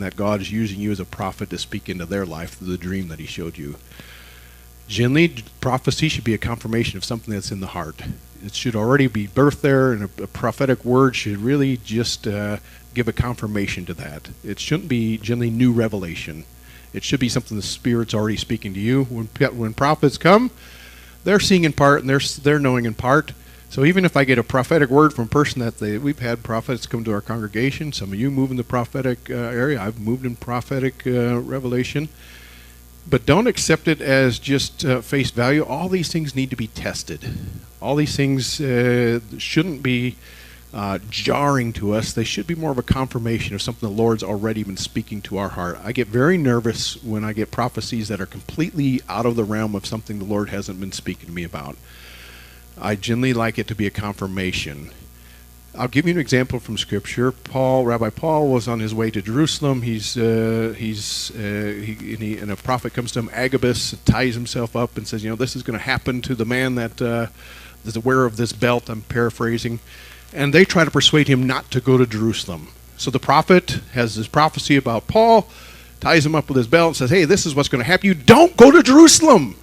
and that God is using you as a prophet to speak into their life through the dream that he showed you. Generally, prophecy should be a confirmation of something that's in the heart. It should already be birthed there, and a prophetic word should really just give a confirmation to that. It shouldn't be generally new revelation. It should be something the Spirit's already speaking to you. When prophets come, they're seeing in part and they're knowing in part. So even if I get a prophetic word from a person we've had prophets come to our congregation. Some of you move in the prophetic area. I've moved in prophetic revelation. But don't accept it as just face value. All these things need to be tested. All these things shouldn't be jarring to us. They should be more of a confirmation of something the Lord's already been speaking to our heart. I get very nervous when I get prophecies that are completely out of the realm of something the Lord hasn't been speaking to me about. I generally like it to be a confirmation. I'll give you an example from Scripture. Rabbi Paul was on his way to Jerusalem. And a prophet comes to him, Agabus, ties himself up and says, this is going to happen to the man that is aware of this belt. I'm paraphrasing. And they try to persuade him not to go to Jerusalem. So the prophet has this prophecy about Paul, ties him up with his belt and says, hey, this is what's going to happen. You don't go to Jerusalem.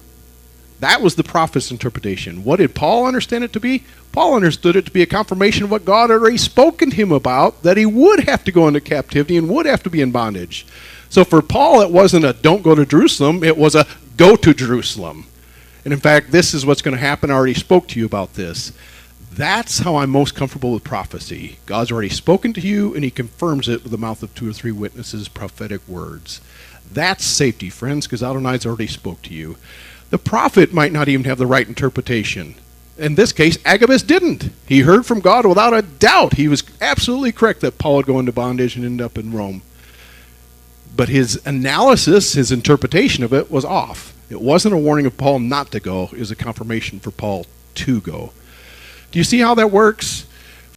That was the prophet's interpretation. What did Paul understand it to be? Paul understood it to be a confirmation of what God had already spoken to him about, that he would have to go into captivity and would have to be in bondage. So for Paul, it wasn't a don't go to Jerusalem, it was a go to Jerusalem. And in fact, this is what's going to happen. I already spoke to you about this. That's how I'm most comfortable with prophecy. God's already spoken to you, and he confirms it with the mouth of 2 or 3 witnesses, prophetic words. That's safety, friends, because Adonai's already spoke to you. The prophet might not even have the right interpretation. In this case, Agabus didn't. He heard from God without a doubt. He was absolutely correct that Paul would go into bondage and end up in Rome. But his analysis, his interpretation of it was off. It wasn't a warning of Paul not to go. It was a confirmation for Paul to go. Do you see how that works?